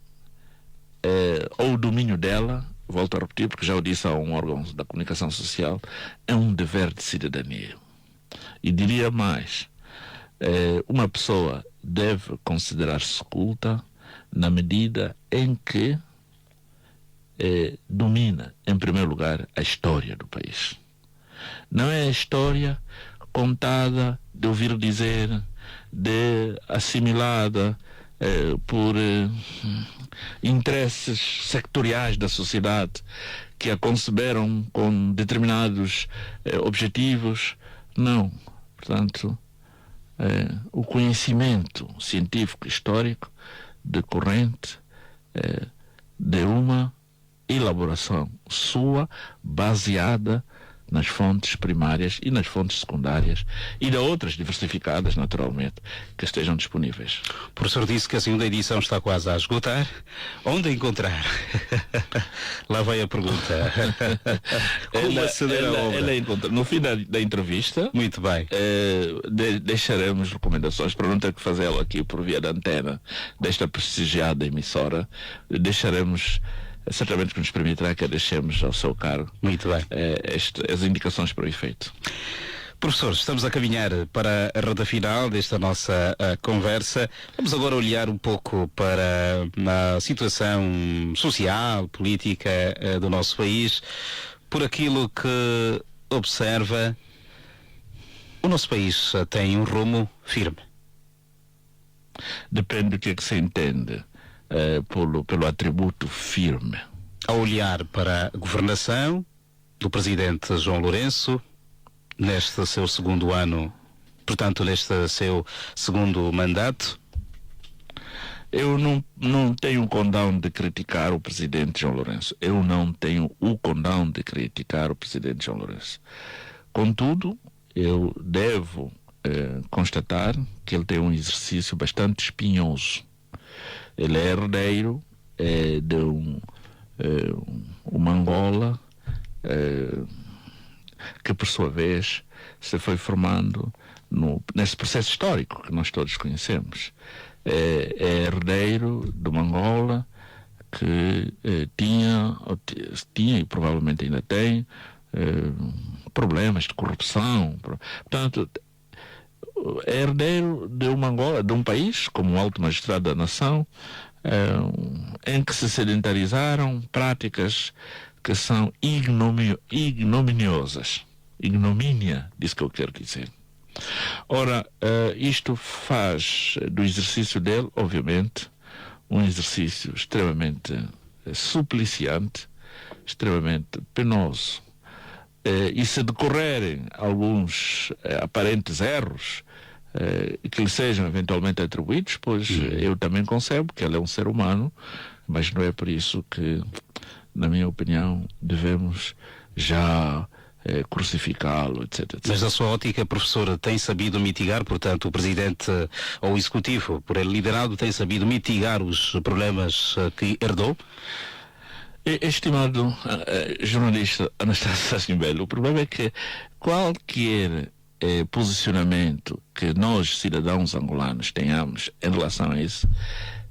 ou o domínio dela, volto a repetir, porque já o disse a um órgão da comunicação social, é um dever de cidadania. E diria mais, uma pessoa deve considerar-se culta na medida em que domina, em primeiro lugar, a história do país. Não é a história contada, de ouvir dizer, de assimilada por interesses sectoriais da sociedade que a conceberam com determinados objetivos. Não. Portanto, o conhecimento científico histórico decorrente de uma elaboração sua baseada nas fontes primárias e nas fontes secundárias e de outras diversificadas, naturalmente, que estejam disponíveis. O professor disse que a segunda edição está quase a esgotar. Onde encontrar? Lá vai a pergunta. Como aceder à obra? Ela encontra, no fim da entrevista. Muito bem. Deixaremos recomendações, para não ter que fazê-lo aqui por via da antena desta prestigiada emissora. Deixaremos, certamente que nos permitirá que a deixemos ao seu cargo. Muito bem. As indicações para o efeito. Professor, estamos a caminhar para a reta final desta nossa conversa. Vamos agora olhar um pouco para a situação social, política do nosso país. Por aquilo que observa, o nosso país tem um rumo firme. Depende do que é que se entende pelo atributo firme. Ao olhar para a governação do presidente João Lourenço, neste seu segundo ano portanto, neste seu segundo mandato? Eu não tenho o condão de criticar o presidente João Lourenço. Eu não tenho o condão de criticar o presidente João Lourenço. Contudo, eu devo constatar que ele tem um exercício bastante espinhoso. Ele é herdeiro de uma Angola que, por sua vez, se foi formando nesse processo histórico que nós todos conhecemos. É herdeiro de uma Angola que tinha e provavelmente ainda tem problemas de corrupção. Portanto, é herdeiro de uma Angola, de um país, como o alto magistrado da nação, em que se sedentarizaram práticas que são ignominiosas. Ignomínia, diz que eu quero dizer. Ora, isto faz do exercício dele, obviamente, um exercício extremamente supliciante, extremamente penoso. E se decorrerem alguns aparentes erros que lhe sejam eventualmente atribuídos, pois eu também concebo que ele é um ser humano, mas não é por isso que, na minha opinião, devemos já crucificá-lo, etc. Mas, na sua ótica, professora, tem sabido mitigar, portanto, o presidente ou o executivo, por ele liderado, tem sabido mitigar os problemas que herdou? Estimado jornalista Anastácio Sachinbello, o problema é que qualquer posicionamento que nós, cidadãos angolanos, tenhamos em relação a isso,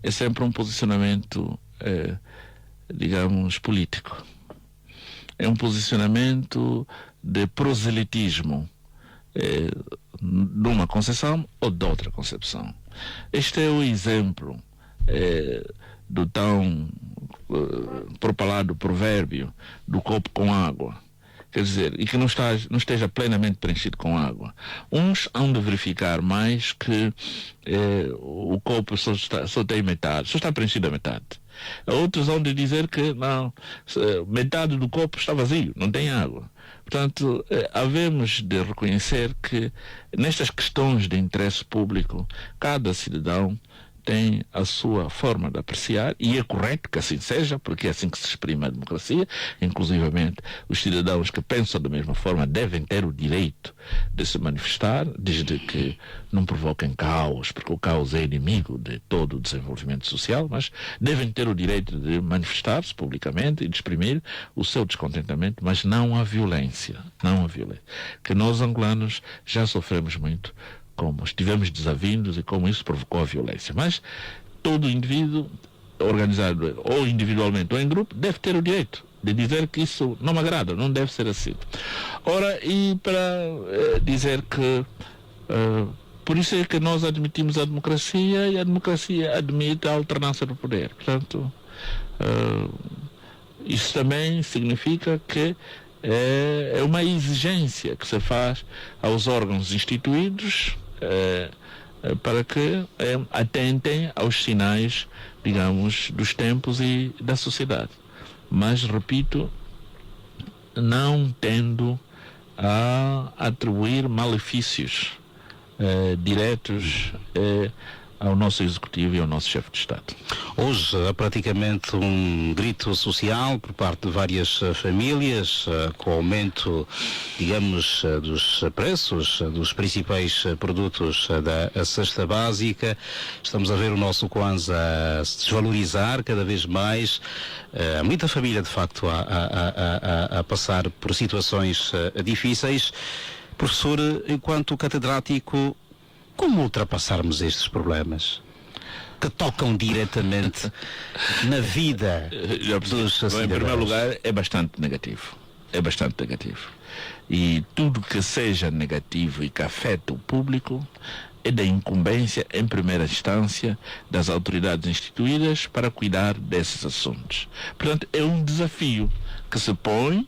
é sempre um posicionamento, digamos, político. É um posicionamento de proselitismo de uma concepção ou de outra concepção. Este é o exemplo do tão propalado provérbio do copo com água. Quer dizer, e que não esteja plenamente preenchido com água. Uns hão de verificar mais que o copo só tem metade, só está preenchido a metade. Outros hão de dizer que não, metade do copo está vazio, não tem água. Portanto, havemos de reconhecer que nestas questões de interesse público, cada cidadão tem a sua forma de apreciar, e é correto que assim seja, porque é assim que se exprime a democracia. Inclusivamente, os cidadãos que pensam da mesma forma devem ter o direito de se manifestar, desde que não provoquem caos, porque o caos é inimigo de todo o desenvolvimento social, mas devem ter o direito de manifestar-se publicamente e de exprimir o seu descontentamento, mas não a violência. Não a violência. Que nós, angolanos, já sofremos muito como estivemos desavindos e como isso provocou a violência. Mas todo indivíduo, organizado ou individualmente ou em grupo, deve ter o direito de dizer que isso não me agrada, não deve ser assim. Ora, e para dizer que por isso é que nós admitimos a democracia, e a democracia admite a alternância do poder. Portanto, isso também significa que é uma exigência que se faz aos órgãos instituídos para que atentem aos sinais, digamos, dos tempos e da sociedade. Mas, repito, não tendo a atribuir malefícios diretos ao nosso executivo e ao nosso chefe de Estado. Hoje há praticamente um grito social por parte de várias famílias, com o aumento, digamos, dos preços dos principais produtos da cesta básica. Estamos a ver o nosso Kwanza a se desvalorizar cada vez mais. Há muita família, de facto, a passar por situações difíceis. Professor, enquanto catedrático, como ultrapassarmos estes problemas que tocam diretamente na vida dos cidadãos? Em primeiro lugar, é bastante negativo. É bastante negativo. E tudo que seja negativo e que afeta o público é da incumbência, em primeira instância, das autoridades instituídas para cuidar desses assuntos. Portanto, é um desafio que se põe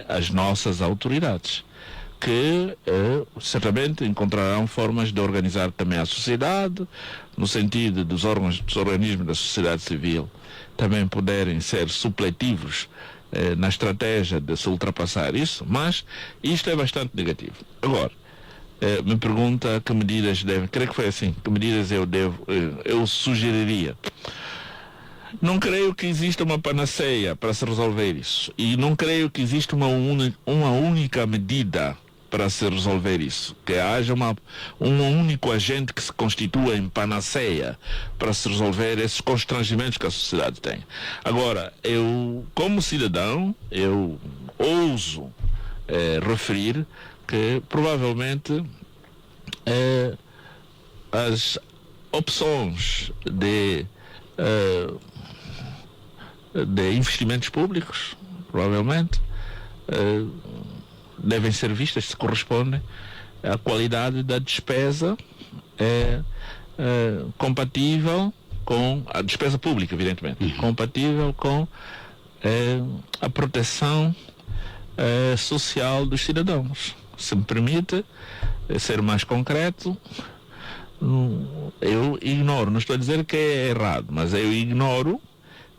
às nossas autoridades, que certamente encontrarão formas de organizar também a sociedade, no sentido dos organismos da sociedade civil também poderem ser supletivos na estratégia de se ultrapassar isso, mas isto é bastante negativo. Agora, me pergunta que medidas creio que foi assim, que medidas eu sugeriria. Não creio que exista uma panaceia para se resolver isso. E não creio que exista uma única medida para se resolver isso. Que haja um único agente que se constitua em panaceia para se resolver esses constrangimentos que a sociedade tem. Agora, eu, como cidadão, eu ouso referir que provavelmente as opções de investimentos públicos, provavelmente, devem ser vistas se correspondem à qualidade da despesa compatível com a despesa pública, evidentemente, compatível com a proteção social dos cidadãos. Se me permite ser mais concreto, eu ignoro, não estou a dizer que é errado, mas eu ignoro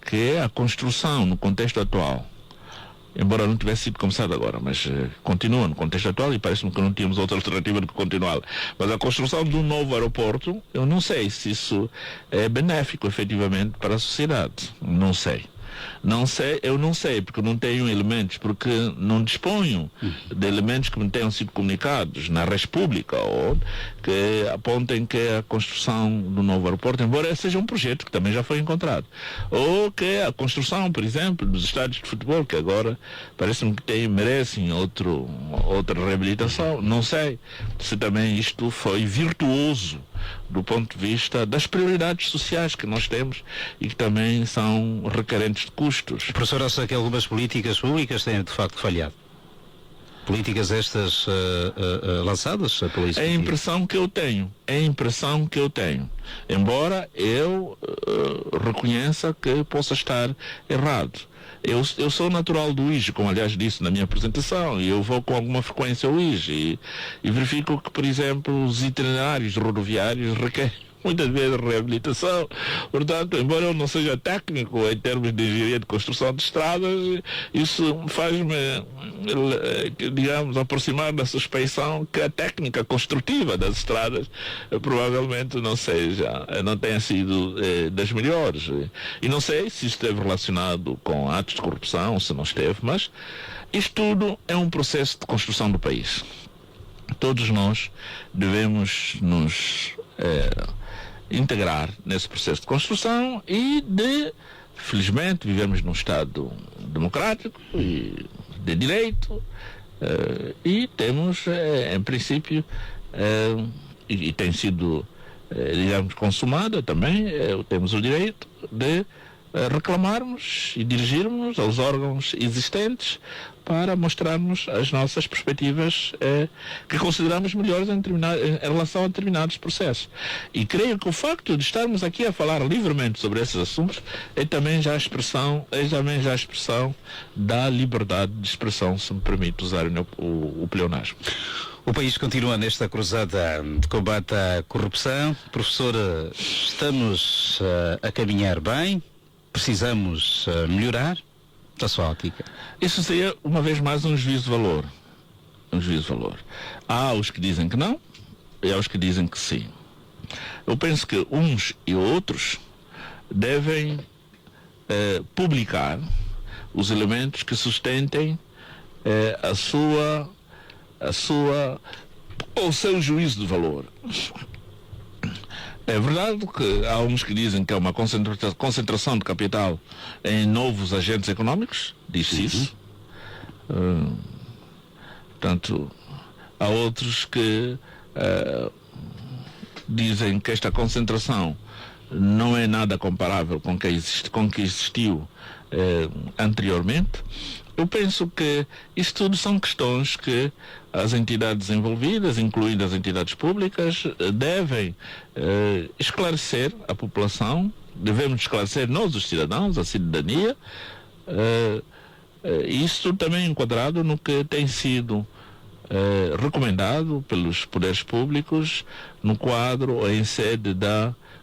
que a construção no contexto atual, embora não tivesse sido começado agora, mas continua no contexto atual e parece-me que não tínhamos outra alternativa do que continuá-la. Mas a construção de um novo aeroporto, eu não sei se isso é benéfico efetivamente para a sociedade. Não sei. Eu não sei, porque não tenho elementos, porque não disponho de elementos que me tenham sido comunicados na res pública ou que apontem que a construção do novo aeroporto, embora seja um projeto que também já foi encontrado, ou que a construção, por exemplo, dos estádios de futebol, que agora parece-me que merecem outra reabilitação. Não sei se também isto foi virtuoso do ponto de vista das prioridades sociais que nós temos e que também são requerentes de custos. O professor acha que algumas políticas públicas têm de facto falhado? Políticas estas lançadas pelo Executivo? É a impressão que eu tenho. Embora eu reconheça que possa estar errado. Eu sou natural do IJ, como aliás disse na minha apresentação, e eu vou com alguma frequência ao IJ e verifico que, por exemplo, os itinerários rodoviários requerem muitas vezes reabilitação. Portanto, embora eu não seja técnico em termos de engenharia de construção de estradas, isso faz-me, digamos, aproximar da suspeição que a técnica construtiva das estradas provavelmente não tenha sido das melhores. E não sei se esteve relacionado com atos de corrupção, se não esteve, mas isto tudo é um processo de construção do país. Todos nós devemos nos integrar nesse processo de construção e felizmente, vivemos num Estado democrático e de direito e temos, em princípio, e tem sido, digamos, consumada também, temos o direito de reclamarmos e dirigirmos aos órgãos existentes para mostrarmos as nossas perspectivas que consideramos melhores em relação a determinados processos. E creio que o facto de estarmos aqui a falar livremente sobre esses assuntos é também já a expressão da liberdade de expressão, se me permite usar o pleonasmo. O país continua nesta cruzada de combate à corrupção. Professor, estamos a caminhar bem? Precisamos melhorar? Da sua ótica. Isso seria, uma vez mais, um juízo de valor. Há os que dizem que não e há os que dizem que sim. Eu penso que uns e outros devem publicar os elementos que sustentem o seu juízo de valor. É verdade que há uns que dizem que é uma concentração de capital em novos agentes económicos, diz-se isso. Portanto, há outros que dizem que esta concentração não é nada comparável com que existiu anteriormente. Eu penso que isto tudo são questões que as entidades envolvidas, incluindo as entidades públicas, devem esclarecer a população, devemos esclarecer nós, os cidadãos, a cidadania, isto também enquadrado no que tem sido recomendado pelos poderes públicos no quadro ou em sede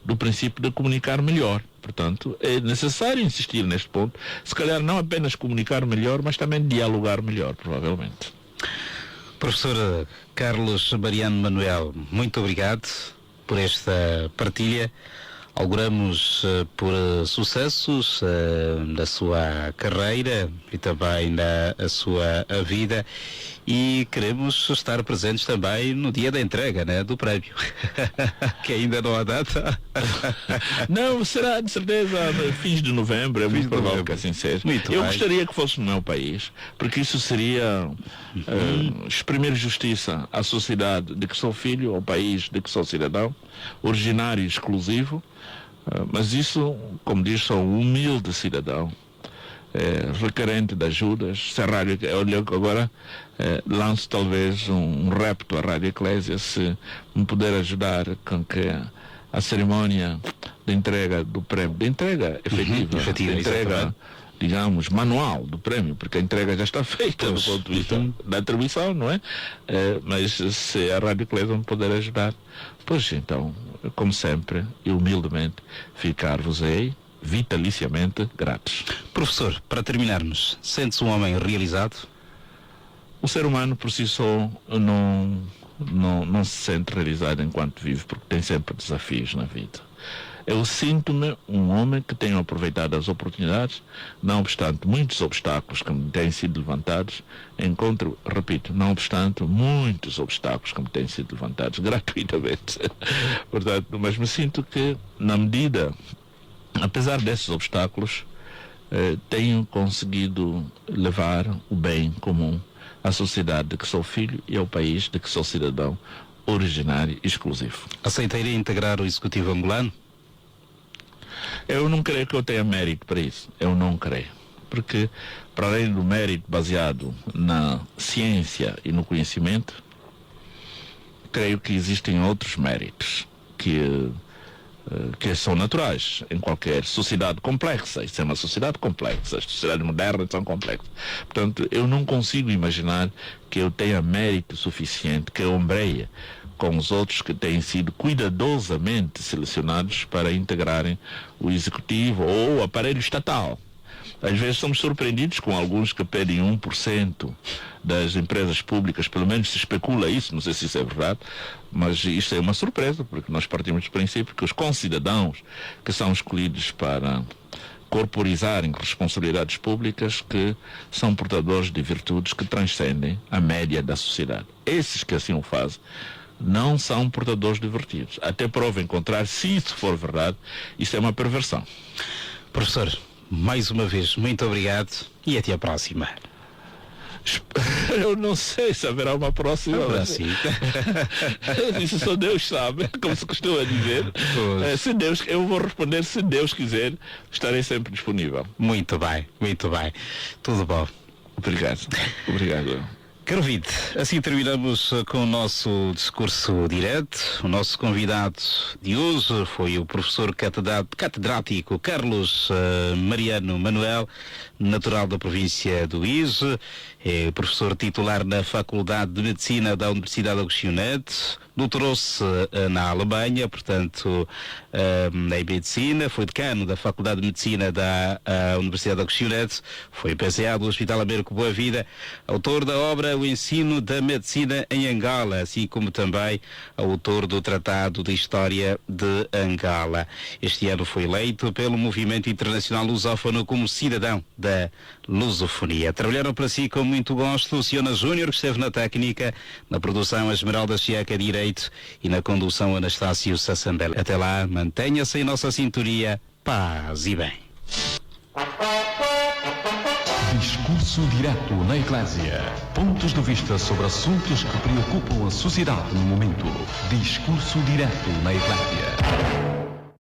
do princípio de comunicar melhor. Portanto, é necessário insistir neste ponto, se calhar não apenas comunicar melhor, mas também dialogar melhor, provavelmente. Professor Carlos Mariano Manuel, muito obrigado por esta partilha. Auguramos por sucessos na sua carreira e também na sua vida, e queremos estar presentes também no dia da entrega, né, do prémio, que ainda não há data. Não, será de certeza fins de novembro, é muito provável que assim seja. Eu gostaria que fosse no meu país, porque isso seria exprimir justiça à sociedade de que sou filho, ao país de que sou cidadão, originário e exclusivo. Mas isso, como diz, sou um humilde cidadão, requerente de ajudas. Se a rádio, olha, agora lanço talvez um repto à Rádio Eclésia, se me puder ajudar com que a cerimónia de entrega do prémio, de entrega efetiva, de entrega, digamos, manual do prémio, porque a entrega já está feita do ponto de vista da atribuição, não é? Mas se a Rádio Eclésia me puder ajudar, pois então, como sempre, e humildemente, ficar-vos-ei vitaliciamente gratos. Professor, para terminarmos, sente-se um homem realizado? O ser humano por si só não se sente realizado enquanto vive, porque tem sempre desafios na vida. Eu sinto-me um homem que tem aproveitado as oportunidades, não obstante muitos obstáculos que me têm sido levantados, repito, não obstante muitos obstáculos que me têm sido levantados gratuitamente. Portanto, mas me sinto que, na medida, apesar desses obstáculos, tenho conseguido levar o bem comum à sociedade de que sou filho e ao país de que sou cidadão originário e exclusivo. Aceitaria integrar o Executivo angolano? Eu não creio que eu tenha mérito para isso. Eu não creio. Porque, para além do mérito baseado na ciência e no conhecimento, creio que existem outros méritos que são naturais em qualquer sociedade complexa. Isso é uma sociedade complexa. As sociedades modernas são complexas. Portanto, eu não consigo imaginar que eu tenha mérito suficiente, que eu ombreie com os outros que têm sido cuidadosamente selecionados para integrarem o executivo ou o aparelho estatal. Às vezes somos surpreendidos com alguns que pedem 1% das empresas públicas, pelo menos se especula isso, não sei se isso é verdade, mas isso é uma surpresa, porque nós partimos do princípio que os concidadãos que são escolhidos para corporizarem responsabilidades públicas, que são portadores de virtudes que transcendem a média da sociedade. Esses que assim o fazem não são portadores de virtudes. Até prova em contrário, se isso for verdade, isso é uma perversão. Professor, mais uma vez, muito obrigado e até a próxima. Eu não sei se haverá uma próxima. Isso só Deus sabe, como se costuma dizer. Se Deus, eu vou responder, se Deus quiser, estarei sempre disponível. Muito bem, muito bem. Tudo bom. Obrigado. Obrigado. Caro ouvinte, assim terminamos com o nosso discurso direto. O nosso convidado de hoje foi o professor catedrático Carlos Mariano Manuel, natural da província do Ise, é professor titular na Faculdade de Medicina da Universidade Agostinho Neto, doutorou-se na Alemanha, portanto, em Medicina, foi decano da Faculdade de Medicina da Universidade Agostinho Neto, foi PCA do Hospital Américo Boa Vida, autor da obra O Ensino da Medicina em Angola, assim como também autor do Tratado de História de Angola. Este ano foi eleito pelo Movimento Internacional Lusófono como cidadão da lusofonia. Trabalharam para si com muito gosto o Siona Júnior, que esteve na técnica, na produção a Esmeralda Chiaca Direito e na condução Anastácio Sassambel. Até lá, mantenha-se em nossa sintonia, paz e bem. Discurso direto na Eclésia. Pontos de vista sobre assuntos que preocupam a sociedade no momento. Discurso direto na Eclésia.